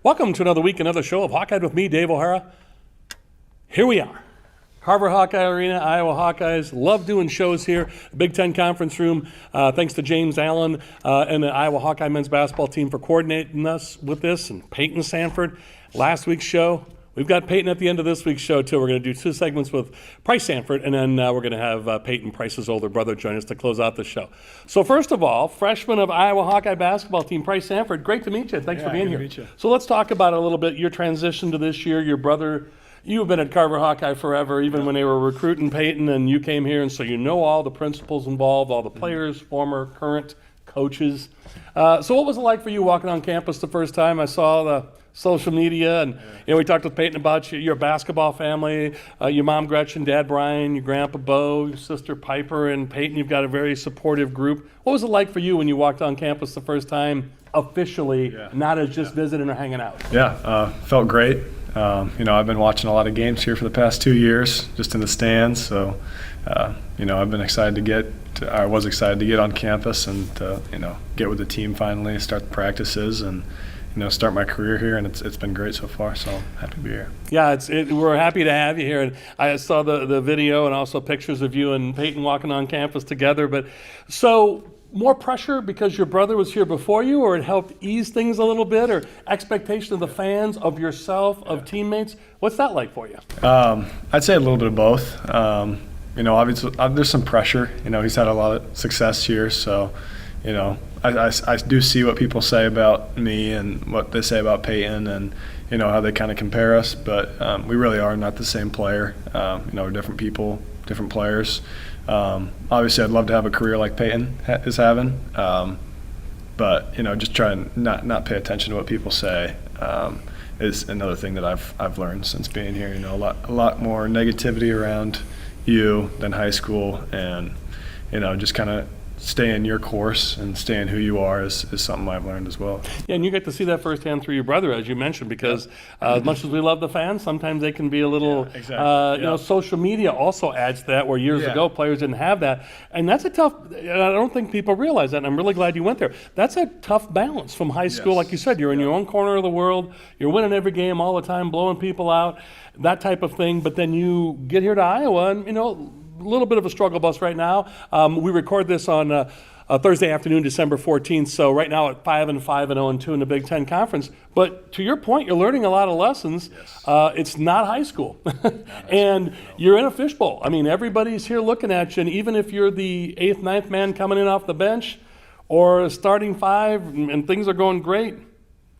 Welcome to another week, another show of Hawkeyed with me, Dave O'Hara. Here we are. Carver Hawkeye Arena, Iowa Hawkeyes. Love doing shows here. Big Ten Conference Room. Thanks to James Allen and the Iowa Hawkeye men's basketball team for coordinating us with this, and Payton Sandfort. Last week's show. We've got Payton at the end of this week's show, too. We're going to do 2 segments with Pryce Sandfort, and then we're going to have Payton, Pryce's older brother, join us to close out the show. So first of all, freshman of Iowa Hawkeye basketball team, Pryce Sandfort, great to meet you. Thanks for being here. Good to meet you. So let's talk about a little bit your transition to this year. Your brother, you've been at Carver Hawkeye forever, even when they were recruiting Payton, and you came here, and so you know all the principals involved, all the players, former, current coaches. So what was it like for you walking on campus the first time? I saw the social media, and we talked with Payton about your basketball family, your mom Gretchen, dad Brian, your grandpa Bo, your sister Piper, and Payton. You've got a very supportive group. What was it like for you when you walked on campus the first time officially, not as just visiting or hanging out? Felt great. I've been watching a lot of games here for the past 2 years, just in the stands. So, I've been excited to get on campus and to, get with the team finally, start the practices, and start my career here, and it's been great so far, so I'm happy to be here. Yeah, we're happy to have you here, and I saw the video and also pictures of you and Payton walking on campus together. But so more pressure because your brother was here before you, or it helped ease things a little bit, or expectation of the fans, of yourself, of teammates? What's that like for you? I'd say a little bit of both. Obviously there's some pressure. He's had a lot of success here, so I do see what people say about me and what they say about Payton, and how they kind of compare us, but we really are not the same player. We're different people, different players. Obviously I'd love to have a career like Payton is having, but just try and not pay attention to what people say is another thing that I've learned since being here. A lot more negativity around you than high school, and just kind of stay in your course and stay in who you are is something I've learned as well. Yeah, and you get to see that firsthand through your brother, as you mentioned, because as much as we love the fans, sometimes they can be a little, social media also adds to that, where years ago players didn't have that. And that's a tough, I don't think people realize that, and I'm really glad you went there. That's a tough balance from high school. Like you said, you're in your own corner of the world, you're winning every game all the time, blowing people out, that type of thing, but then you get here to Iowa and, a little bit of a struggle bus right now. We record this on Thursday afternoon, December 14th. So right now at 5-5 and 0-2 in the Big Ten Conference. But to your point, you're learning a lot of lessons. It's not high school, and you're in a fishbowl. I mean, everybody's here looking at you, and even if you're the 8th, 9th man coming in off the bench, or starting 5, and things are going great,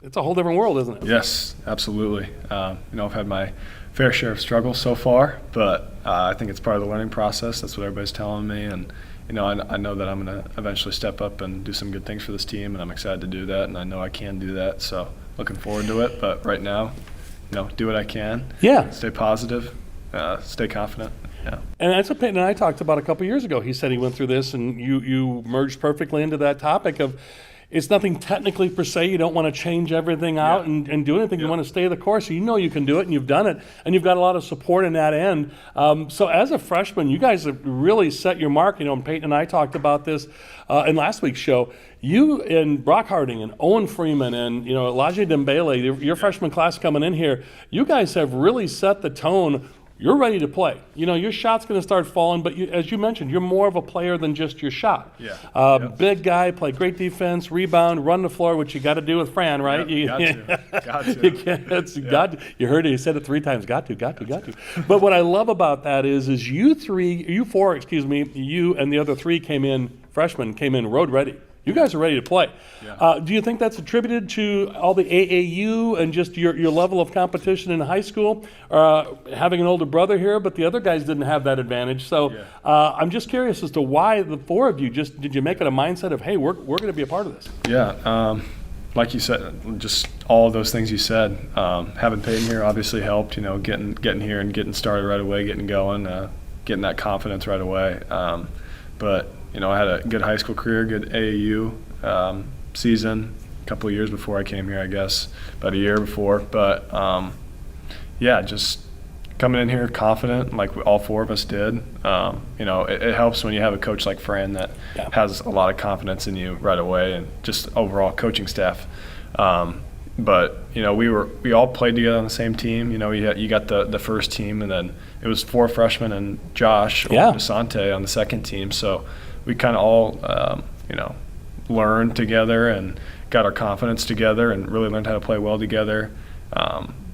it's a whole different world, isn't it? Yes, absolutely. I've had my fair share of struggles so far, but I think it's part of the learning process. That's what everybody's telling me, and I know that I'm going to eventually step up and do some good things for this team, and I'm excited to do that, and I know I can do that, so looking forward to it. But right now, do what I can. Yeah. Stay positive, stay confident. Yeah. And that's what Payton and I talked about a couple years ago. He said he went through this, and you merged perfectly into that topic of, it's nothing technically per se. You don't want to change everything out and do anything. You want to stay the course. So you can do it, and you've done it, and you've got a lot of support in that end. So as a freshman, you guys have really set your mark. And Payton and I talked about this in last week's show. You and Brock Harding and Owen Freeman and Elijah Dembele, your freshman class coming in here, you guys have really set the tone. You're ready to play. Your shot's going to start falling, but as you mentioned, you're more of a player than just your shot. Big guy, play great defense, rebound, run the floor, which you got to do with Fran, right? Got to. You heard it. He said it 3 times. Got to. But what I love about that is you and the other 3 freshmen came in road ready. You guys are ready to play. Do you think that's attributed to all the AAU and just your level of competition in high school, having an older brother here, but the other guys didn't have that advantage? So I'm just curious as to why the 4 of you did you make it a mindset of, hey, we're going to be a part of this? Yeah, like you said, just all of those things you said. Having Payton here obviously helped, getting here and getting started right away, getting going, getting that confidence right away. But I had a good high school career, good AAU season, a couple of years before I came here, I guess, about a year before. But, just coming in here confident, like all 4 of us did. It helps when you have a coach like Fran that has a lot of confidence in you right away, and just overall coaching staff. but we all played together on the same team. You got the first team, and then it was 4 freshmen and Josh or Desante on the second team. So we kind of all learned together and got our confidence together and really learned how to play well together.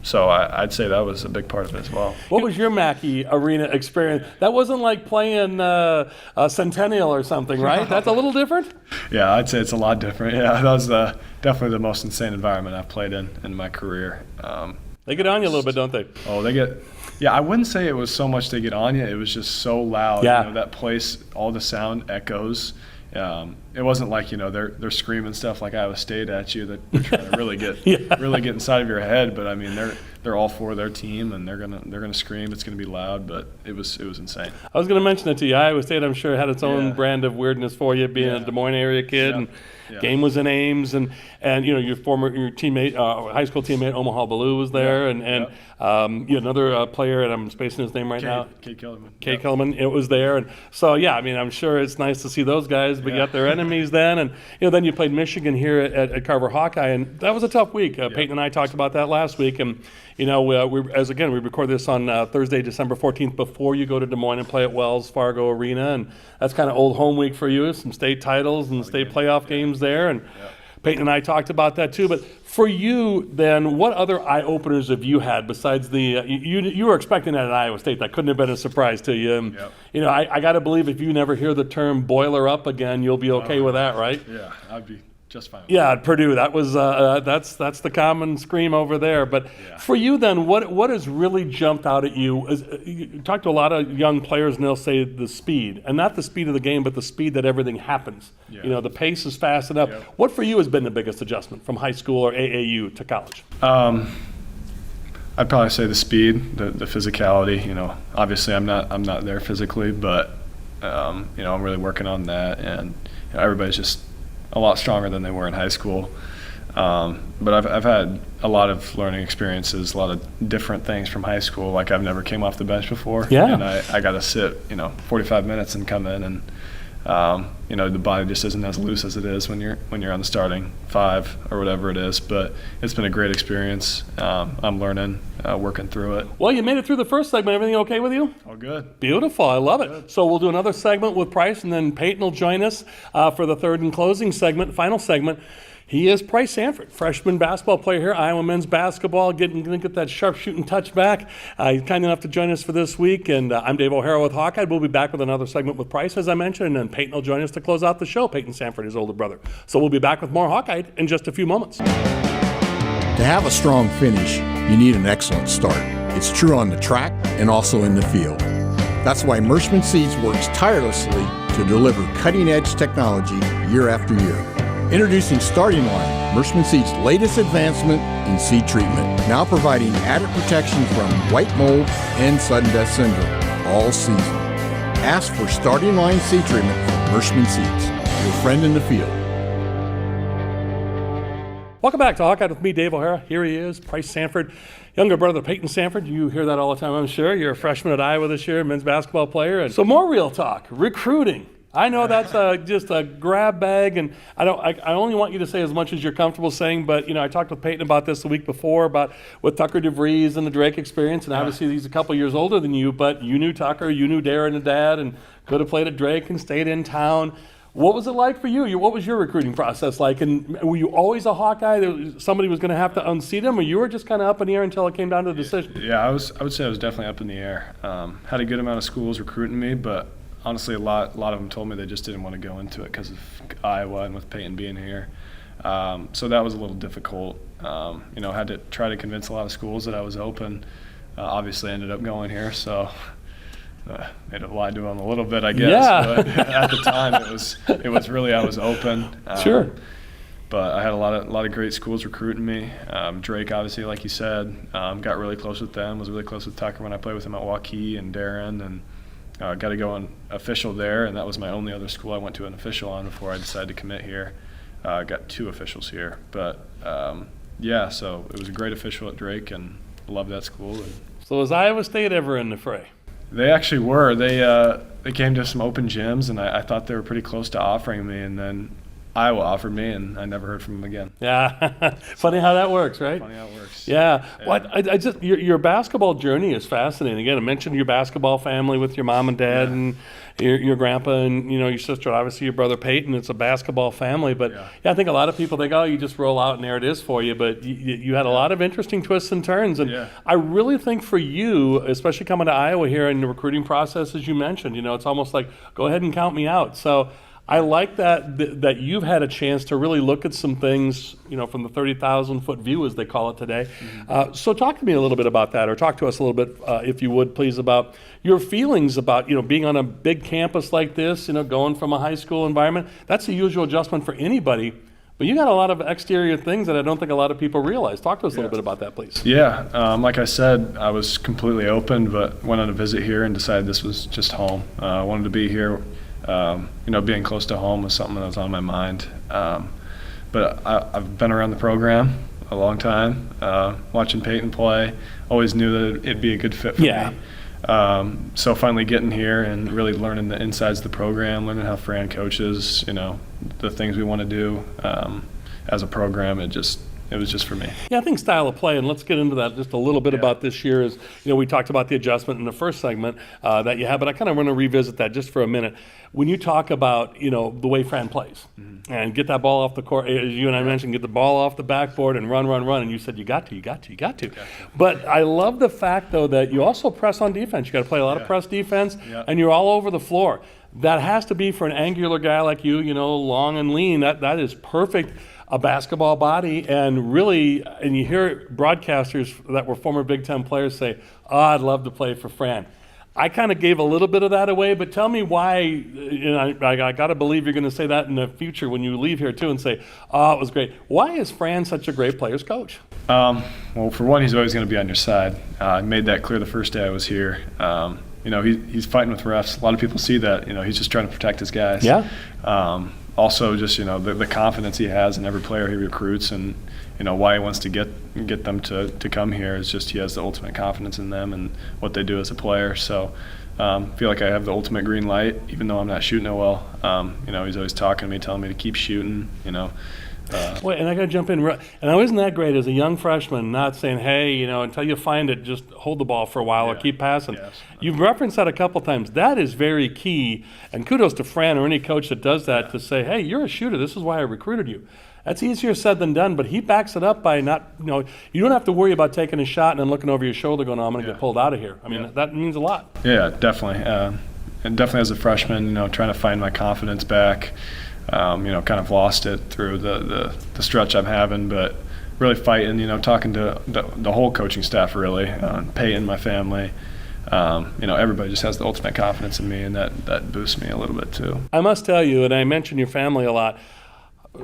So I'd say that was a big part of it as well. What was your Mackey Arena experience? That wasn't like playing Centennial or something, right? That's a little different? Yeah, I'd say it's a lot different. Yeah, that was definitely the most insane environment I've played in my career. They get on you a little bit, don't they? Oh, they get – yeah, I wouldn't say it was so much they get on you. It was just so loud. Yeah. That place, all the sound echoes. It wasn't like they're screaming stuff like Iowa State at you that they're trying to really get really get inside of your head. But I mean they're all for their team and they're gonna scream. It's gonna be loud, but it was insane. I was gonna mention it to you. Iowa State, I'm sure, had its own brand of weirdness for you, being a Des Moines area kid, and game was in Ames, and your teammate, high school teammate Omaha Baloo was there, and another player, and I'm spacing his name right now. Kate Kellerman. Kate Kellerman, it was there, and so I mean I'm sure it's nice to see those guys, but you got their enemies then, and then you played Michigan here at Carver Hawkeye, and that was a tough week. Peyton and I talked about that last week, and we record this on Thursday, December 14th, before you go to Des Moines and play at Wells Fargo Arena, and that's kind of old home week for you, some state titles and state playoff games there, and Peyton and I talked about that too. But for you, then, what other eye openers have you had besides the you were expecting that at Iowa State? That couldn't have been a surprise to you. I got to believe if you never hear the term boiler up again, you'll be okay with that, right? Yeah, I'd be just fine. Yeah, at Purdue, that was that's the common scream over there. But for you, then, what has really jumped out at you? You talk to a lot of young players, and they'll say the speed, and not the speed of the game, but the speed that everything happens. The pace is fast enough. What for you has been the biggest adjustment from high school or AAU to college? I'd probably say the speed, the physicality. Obviously I'm not there physically, but I'm really working on that, and everybody's just a lot stronger than they were in high school. But I've had a lot of learning experiences, a lot of different things from high school. Like I've never came off the bench before, and I got to sit 45 minutes and come in, and the body just isn't as loose as it is when you're on the starting 5 or whatever it is. But it's been a great experience. I'm learning, working through it. Well, you made it through the first segment. Everything okay with you? All good. Beautiful. I love it. Good. So we'll do another segment with Pryce, and then Peyton will join us for the third and closing segment, final segment. He is Pryce Sandfort, freshman basketball player here, Iowa men's basketball, going to get that sharp shooting touch back. He's kind enough to join us for this week, and I'm Dave O'Hara with Hawkeyed. We'll be back with another segment with Pryce, as I mentioned, and then Peyton will join us to close out the show. Peyton Sandfort, his older brother. So we'll be back with more Hawkeyed in just a few moments. To have a strong finish, you need an excellent start. It's true on the track and also in the field. That's why Mershman Seeds works tirelessly to deliver cutting-edge technology year after year. Introducing Starting Line, Mershman Seeds' latest advancement in seed treatment, now providing added protection from white mold and sudden death syndrome all season. Ask for Starting Line seed treatment from Mershman Seeds, your friend in the field. Welcome back to Hawkeyed with me, Dave O'Hara. Here he is, Pryce Sandfort, younger brother Peyton Sandfort. You hear that all the time, I'm sure. You're a freshman at Iowa this year, men's basketball player. And so more real talk, recruiting. I know that's just a grab bag, and I only want you to say as much as you're comfortable saying, but I talked with Peyton about this the week before about with Tucker DeVries and the Drake experience, and obviously he's a couple years older than you, but you knew Tucker, you knew Darren and Dad, and could have played at Drake and stayed in town. What was it like for you? What was your recruiting process like? And were you always a Hawkeye? Somebody was going to have to unseat him, or you were just kind of up in the air until it came down to the decision? Yeah, I would say I was definitely up in the air. Had a good amount of schools recruiting me, but honestly, a lot of them told me they just didn't want to go into it because of Iowa and with Peyton being here. So that was a little difficult. Had to try to convince a lot of schools that I was open. Obviously, ended up going here, so made have lied to them a little bit, I guess. Yeah. But at the time, it was really I was open. Sure. But I had a lot of great schools recruiting me. Drake, obviously, like you said, got really close with them. Was really close with Tucker when I played with him at Waukee and Darren, and got to go on official there, and that was my only other school I went to an official on before I decided to commit here. Got 2 officials here, but so it was a great official at Drake, and loved that school. So was Iowa State ever in the fray? They actually were. They came to some open gyms, and I thought they were pretty close to offering me, and then Iowa offered me, and I never heard from him again. Yeah, funny how that works, right? Funny how it works. Yeah. Well, I just your basketball journey is fascinating. Again, I mentioned your basketball family with your mom and dad and your grandpa and your sister, obviously your brother Payton. It's a basketball family, but I think a lot of people think, oh, you just roll out and there it is for you. But you had a lot of interesting twists and turns, and I really think for you, especially coming to Iowa here in the recruiting process, as you mentioned, it's almost like go ahead and count me out. So I like that you've had a chance to really look at some things, from the 30,000-foot view, as they call it today. So talk to me a little bit about that, or talk to us a little bit, if you would, please, about your feelings about, being on a big campus like this, going from a high school environment. That's a usual adjustment for anybody, but you got a lot of exterior things that I don't think a lot of people realize. Talk to us a little bit about that, please. Yeah, like I said, I was completely open, but went on a visit here and decided this was just home. I wanted to be here. Being close to home was something that was on my mind. But I've been around the program a long time, watching Payton play. Always knew that it'd be a good fit for me. So finally getting here and really learning the insides of the program, learning how Fran coaches, the things we want to do as a program, it was just for me. Yeah, I think style of play, and let's get into that just a little bit about this year. Is we talked about the adjustment in the first segment that you have, but I kind of want to revisit that just for a minute. When you talk about the way Fran plays and get that ball off the court, as you and I mentioned, get the ball off the backboard and run, and you said you got to. But I love the fact though that you also press on defense. You got to play a lot of press defense, and you're all over the floor. That has to be for an angular guy like you, long and lean. That is perfect. A basketball body, and you hear broadcasters that were former Big Ten players say, "Oh, I'd love to play for Fran." I kind of gave a little bit of that away, but tell me why. I got to believe you're going to say that in the future when you leave here too, and say, "Oh, it was great." Why is Fran such a great players coach? Well, for one, he's always going to be on your side. I made that clear the first day I was here. He's fighting with refs. A lot of people see that. He's just trying to protect his guys. Yeah. Also, just the confidence he has in every player he recruits, and why he wants to get them to come here is just he has the ultimate confidence in them and what they do as a player. So I feel like I have the ultimate green light, even though I'm not shooting it well. He's always talking to me, telling me to keep shooting. Wait, and I got to jump in. And I wasn't that great as a young freshman, not saying, hey, until you find it, just hold the ball for a while or keep passing. Yes. You've referenced that a couple times. That is very key. And kudos to Fran or any coach that does that to say, hey, you're a shooter. This is why I recruited you. That's easier said than done, but he backs it up by not, you don't have to worry about taking a shot and then looking over your shoulder going, oh, I'm going to get pulled out of here. I mean, that means a lot. Yeah, definitely. And definitely as a freshman, trying to find my confidence back. Kind of lost it through the stretch I'm having, but really fighting, talking to the whole coaching staff, really, Payton, my family, everybody just has the ultimate confidence in me, and that boosts me a little bit too. I must tell you, and I mention your family a lot,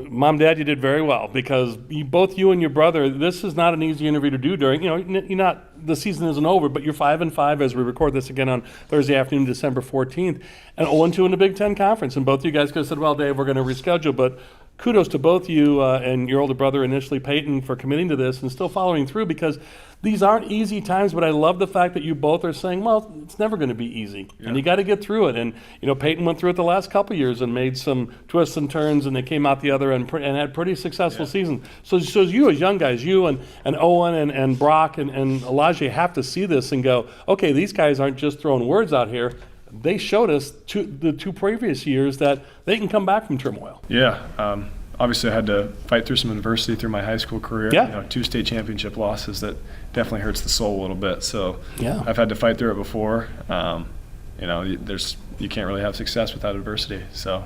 Mom, Dad, you did very well, because both you and your brother, this is not an easy interview to do during, the season isn't over, but you're 5-5 as we record this again on Thursday afternoon, December 14th, and 0-2 in the Big Ten Conference. And both you guys could have said, well, Dave, we're going to reschedule, but kudos to both you and your older brother initially, Payton, for committing to this and still following through, because these aren't easy times, but I love the fact that you both are saying, well, it's never going to be easy, and you got to get through it. And, Payton went through it the last couple of years and made some twists and turns, and they came out the other and had pretty successful seasons. So you as young guys, you and Owen and Brock and Elijah have to see this and go, okay, these guys aren't just throwing words out here. They showed us the two previous years that they can come back from turmoil. Yeah. Obviously, I had to fight through some adversity through my high school career. Yeah. 2 state championship losses that definitely hurts the soul a little bit. So I've had to fight through it before. You can't really have success without adversity. So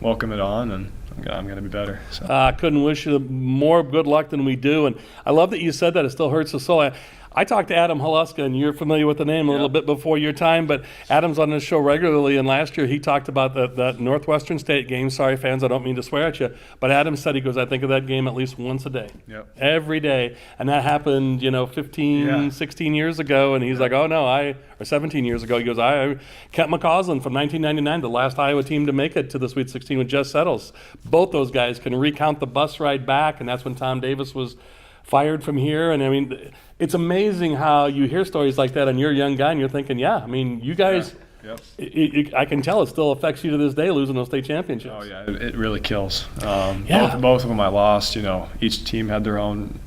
welcome it on, and I'm going to be better. So. I couldn't wish you more good luck than we do. And I love that you said that. It still hurts the soul. I talked to Adam Haluska, and you're familiar with the name a little bit before your time, but Adam's on this show regularly, and last year he talked about the Northwestern State game. Sorry, fans, I don't mean to swear at you, but Adam said, he goes, I think of that game at least once a day, every day, and that happened, 16 years ago, and he's like, oh no, or 17 years ago, he goes, Kent McCausland from 1999, the last Iowa team to make it to the Sweet 16 with Jess Settles. Both those guys can recount the bus ride back, and that's when Tom Davis was fired from here. And I mean, it's amazing how you hear stories like that and you're a young guy and you're thinking, you guys Yep. I can tell it still affects you to this day, losing those state championships. Oh yeah, it really kills. Yeah. Both of them I lost. Each team had their own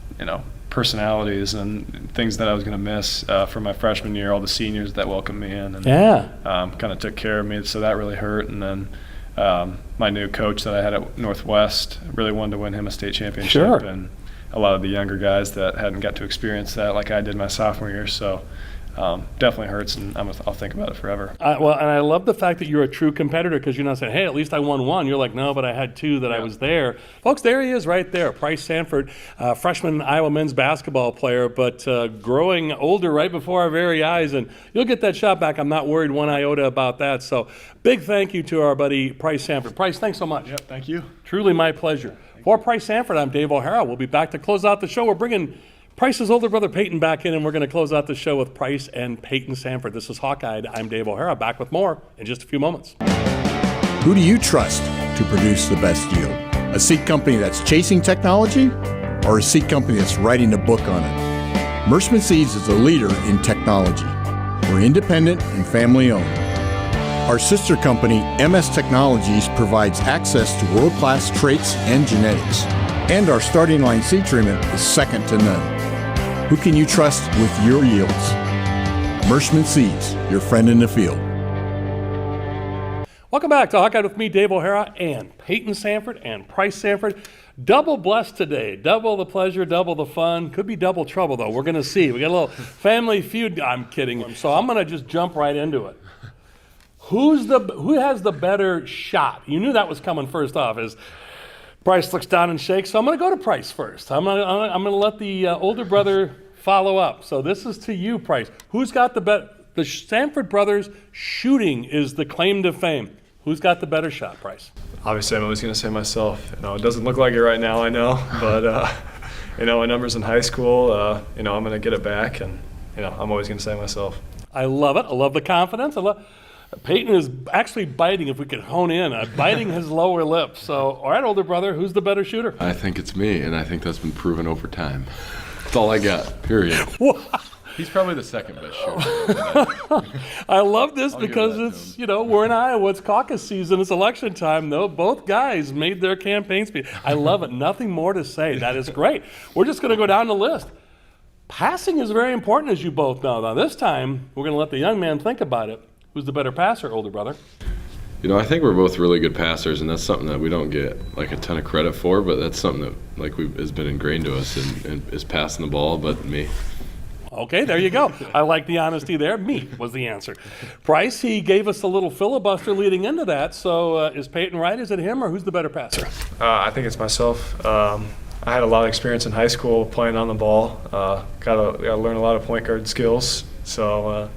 personalities and things that I was going to miss from my freshman year. All the seniors that welcomed me in and kind of took care of me, so that really hurt. And then my new coach that I had at Northwest really wanted to win him a state championship. Sure. And a lot of the younger guys that hadn't got to experience that like I did my sophomore year. So definitely hurts, and I'll think about it forever. And I love the fact that you're a true competitor, because you're not saying, hey, at least I won one. You're like, no, but I had two that I was there. Folks, there he is right there, Pryce Sandfort, freshman Iowa men's basketball player, but growing older right before our very eyes, and you'll get that shot back. I'm not worried one iota about that. So big thank you to our buddy Pryce Sandfort. Pryce, thanks so much. Yep, thank you. Truly my pleasure. For Pryce Sandfort, I'm Dave O'Hara. We'll be back to close out the show. We're bringing Pryce's older brother Payton back in, and we're going to close out the show with Pryce and Payton Sandfort. This is Hawkeyed. I'm Dave O'Hara. Back with more in just a few moments. Who do you trust to produce the best yield? A seed company that's chasing technology, or a seed company that's writing a book on it? Mershman Seeds is a leader in technology. We're independent and family owned. Our sister company, MS Technologies, provides access to world-class traits and genetics. And our starting line seed treatment is second to none. Who can you trust with your yields? Mershman Seeds, your friend in the field. Welcome back to Hawkeye with me, Dave O'Hara, and Payton Sandfort and Pryce Sandfort. Double blessed today. Double the pleasure, double the fun. Could be double trouble, though. We're going to see. We got a little family feud. I'm kidding. So I'm going to just jump right into it. Who has the better shot? You knew that was coming first off. As Pryce looks down and shakes, so I'm going to go to Pryce first. I'm going to let the older brother follow up. So this is to you, Pryce. Who's got the better? The Sandfort brothers shooting is the claim to fame. Who's got the better shot, Pryce? Obviously, I'm always going to say myself. It doesn't look like it right now, I know, but my numbers in high school, I'm going to get it back, and I'm always going to say myself. I love it. I love the confidence. Payton is actually biting, if we could hone in, biting his lower lip. So, all right, older brother, who's the better shooter? I think it's me, and I think that's been proven over time. That's all I got, period. He's probably the second best shooter. I love this because it's, we're in Iowa. It's caucus season. It's election time, though. Both guys made their campaign speech. I love it. Nothing more to say. That is great. We're just going to go down the list. Passing is very important, as you both know. Now, this time, we're going to let the young man think about it. Who's the better passer, older brother? I think we're both really good passers, and that's something that we don't get a ton of credit for, but that's something that has been ingrained to us and is passing the ball, but me. Okay, there you go. I like the honesty there. Me was the answer. Pryce, he gave us a little filibuster leading into that. So is Payton right? Is it him, or who's the better passer? I think it's myself. I had a lot of experience in high school playing on the ball. Got to learn a lot of point guard skills. So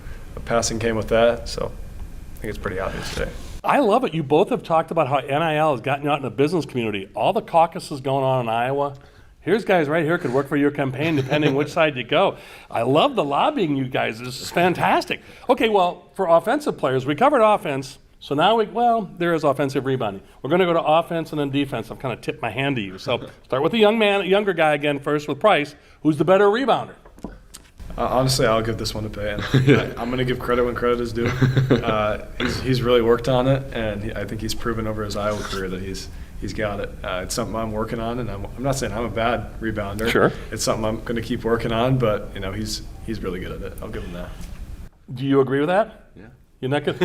passing came with that. So I think it's pretty obvious today. I love it. You both have talked about how NIL has gotten you out in the business community. All the caucuses going on in Iowa. Here's guys right here could work for your campaign depending which side you go. I love the lobbying, you guys. This is fantastic. Okay, well, for offensive players, we covered offense. So now there is offensive rebounding. We're going to go to offense and then defense. I've kind of tipped my hand to you. So start with the younger guy again first with Pryce. Who's the better rebounder? Honestly, I'll give this one to Payton. I'm going to give credit when credit is due. He's really worked on it, and I think he's proven over his Iowa career that he's got it. It's something I'm working on, and I'm not saying I'm a bad rebounder. Sure. It's something I'm going to keep working on, but he's really good at it. I'll give him that. Do you agree with that? Yeah. You're not going.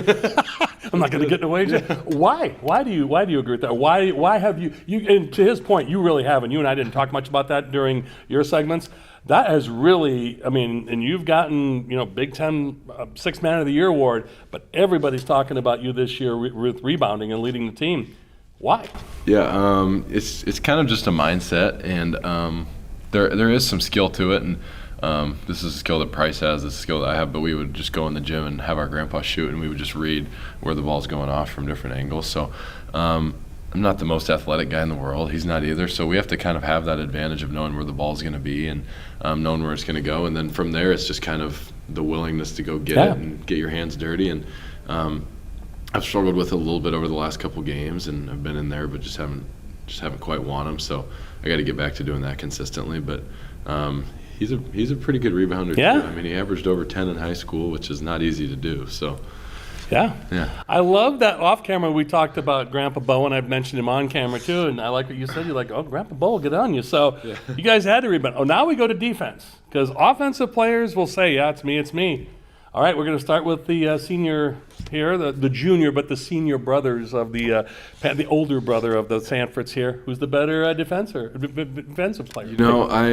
I'm not going to get in the way. Why? Why do you agree with that? Why have you? And to his point, you really haven't. You and I didn't talk much about that during your segments. That has really, and you've gotten, Big Ten Sixth Man of the Year award, but everybody's talking about you this year with rebounding and leading the team. Why? Yeah, it's kind of just a mindset, and there is some skill to it, and this is a skill that Pryce has, this is a skill that I have, but we would just go in the gym and have our grandpa shoot, and we would just read where the ball's going off from different angles. So I'm not the most athletic guy in the world. He's not either. So we have to kind of have that advantage of knowing where the ball's going to be and knowing where it's going to go. And then from there, it's just kind of the willingness to go get it and get your hands dirty. And I've struggled with it a little bit over the last couple games, and I've been in there, but just haven't quite won them. So I got to get back to doing that consistently. But he's a pretty good rebounder too. He averaged over 10 in high school, which is not easy to do. So. Yeah. Yeah. I love that off camera we talked about Grandpa Bo, and I've mentioned him on camera too, and I like what you said. You're like, oh, Grandpa Bo will get on you. So you guys had to rebound. Oh, now we go to defense, because offensive players will say, yeah, it's me, it's me. All right, we're going to start with the senior here, the junior, but the senior brothers of the older brother of the Sandforts here. Who's the better defensive player? You know, I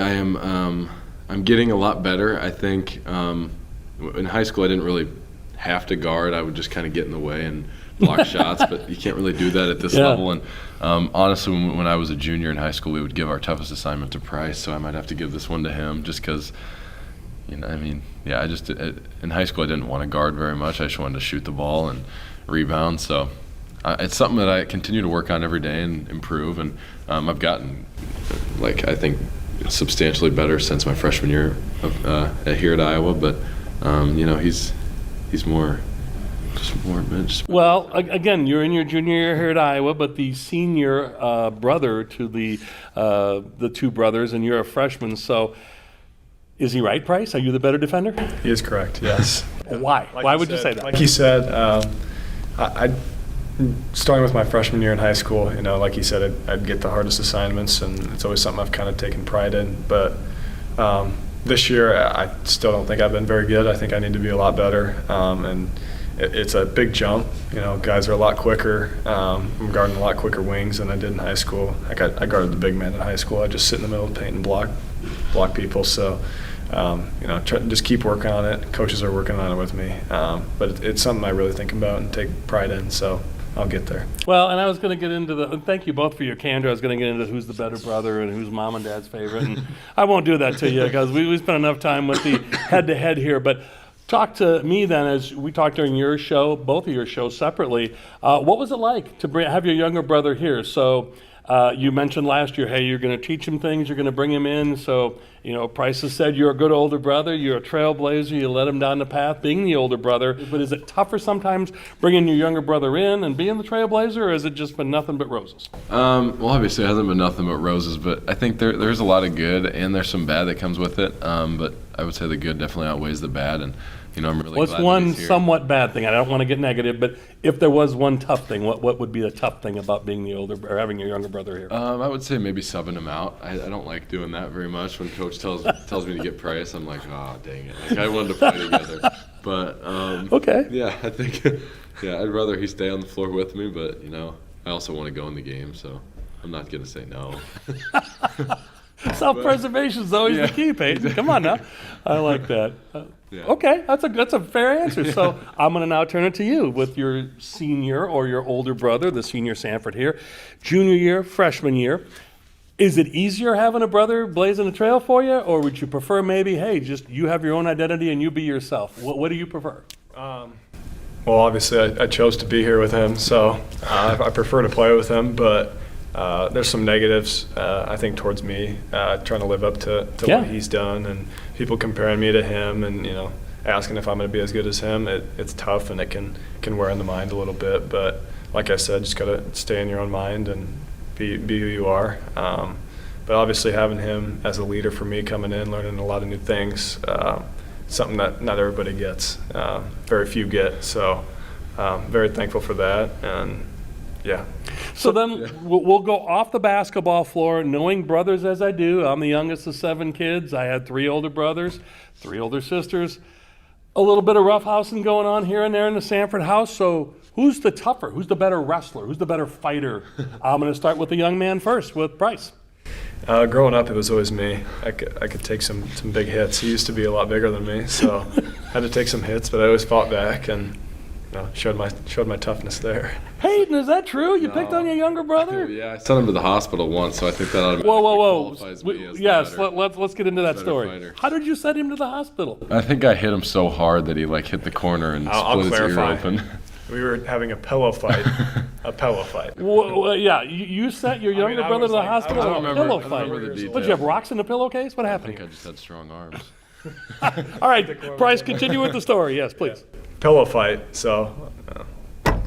am I'm getting a lot better. I think in high school I didn't really have to guard. I would just kind of get in the way and block shots, but you can't really do that at this level. And honestly, when I was a junior in high school, we would give our toughest assignment to Pryce, so I might have to give this one to him just because, in high school I didn't want to guard very much. I just wanted to shoot the ball and rebound. So it's something that I continue to work on every day and improve. And I've gotten, I think, substantially better since my freshman year here at Iowa. But he's more bench. Well, again, you're in your junior year here at Iowa, but the senior brother to the two brothers, and you're a freshman. So, is he right, Pryce? Are you the better defender? He is correct, yes. Why? Why would you say that? Like he said, I starting with my freshman year in high school, like he said, I'd get the hardest assignments, and it's always something I've kind of taken pride in. But this year, I still don't think I've been very good. I think I need to be a lot better. And it's a big jump. Guys are a lot quicker. I'm guarding a lot quicker wings than I did in high school. I guarded the big man in high school. I just sit in the middle of the paint and block people. So, just keep working on it. Coaches are working on it with me. But it's something I really think about and take pride in. So I'll get there. Well, and I was going to get into thank you both for your candor. I was going to get into who's the better brother and who's mom and dad's favorite. And I won't do that to you because we spent enough time with the head-to-head here. But talk to me then, as we talked during your show, both of your shows separately. What was it like to have your younger brother here? So you mentioned last year, hey, you're going to teach him things, you're going to bring him in. So, Pryce has said you're a good older brother, you're a trailblazer, you let him down the path being the older brother. But is it tougher sometimes bringing your younger brother in and being the trailblazer, or has it just been nothing but roses? Well, obviously it hasn't been nothing but roses, but I think there's a lot of good and there's some bad that comes with it. But I would say the good definitely outweighs the bad. And I'm really What's glad one that he's here. somewhat bad thing? I don't want to get negative, but if there was one tough thing, what would be the tough thing about being the older or having your younger brother here? I would say maybe subbing him out. I don't like doing that very much. When Coach tells me to get Pryce, I'm like, oh, dang it. I wanted to play together. But, okay. Yeah, I think, I'd rather he stay on the floor with me, but, I also want to go in the game, so I'm not going to say no. Self-preservation is always the key, Payton. Come on now. I like that. Okay, that's a fair answer. So I'm going to now turn it to you with your senior or your older brother, the senior Sandfort here, junior year, freshman year. Is it easier having a brother blazing a trail for you, or would you prefer maybe, hey, just you have your own identity and you be yourself? What do you prefer? Well, obviously I chose to be here with him, so I prefer to play with him, but there's some negatives, I think, towards me, trying to live up to what he's done, and people comparing me to him and, asking if I'm going to be as good as him. It's tough, and it can wear on the mind a little bit. But like I said, just got to stay in your own mind and be who you are. But obviously having him as a leader for me coming in, learning a lot of new things, something that not everybody gets, very few get. So very thankful for that. And yeah. So then we'll go off the basketball floor, knowing brothers as I do. I'm the youngest of 7 kids. I had 3 older brothers, 3 older sisters. A little bit of roughhousing going on here and there in the Sandfort house. So who's the tougher? Who's the better wrestler? Who's the better fighter? I'm going to start with the young man first, with Pryce. Growing up, it was always me. I could take some big hits. He used to be a lot bigger than me, so I had to take some hits, but I always fought back and showed my toughness there. Payton, is that true? You picked on your younger brother? Yeah, I sent him to the hospital once, so I think that automatically qualifies me as the Yes, better. let's get into that better story. fighter. How did you send him to the hospital? I think I hit him so hard that he hit the corner and I'll split his ear clarify. open. We were having a pillow fight. A pillow fight. Well, yeah, you sent your younger I brother was to the like- hospital I in don't a remember- pillow I don't fight. remember the details. What, did you have rocks in the pillowcase? What I happened think I here? just had strong arms. All right, Pryce, continue with the story. Yes, please. Pillow fight. So,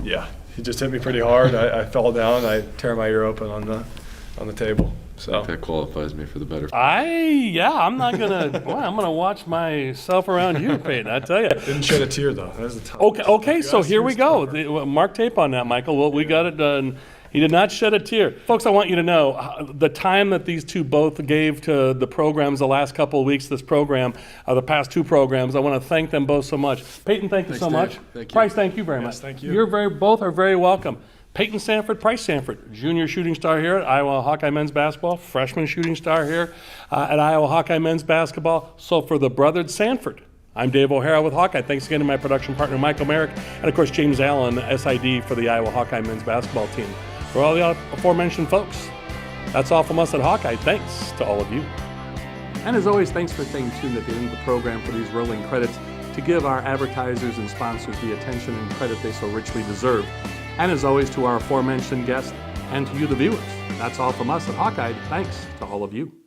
yeah, he just hit me pretty hard. I fell down. I tear my ear open on the table. So That qualifies me for the better. I'm not gonna. Well, I'm gonna watch myself around you, Peyton. I tell you. didn't shed a tear though. That was the tough. Okay. So here we go. Mark tape on that, Michael. Well, we got it done. He did not shed a tear. Folks, I want you to know the time that these two both gave to the programs the last couple of weeks, this program, the past two programs, I want to thank them both so much. Peyton, thank you so much. Thank you. Pryce, thank you very much. Thank you. Both are very welcome. Payton Sandfort, Pryce Sandfort, junior shooting star here at Iowa Hawkeye men's basketball, freshman shooting star here at Iowa Hawkeye men's basketball. So for the brothered Sandfort, I'm Dave O'Hara with Hawkeye. Thanks again to my production partner, Michael Merrick, and of course, James Allen, SID for the Iowa Hawkeye men's basketball team. For all the aforementioned folks, that's all from us at Hawkeye. Thanks to all of you. And as always, thanks for staying tuned at the end of the program for these rolling credits to give our advertisers and sponsors the attention and credit they so richly deserve. And as always, to our aforementioned guests and to you, the viewers. That's all from us at Hawkeye. Thanks to all of you.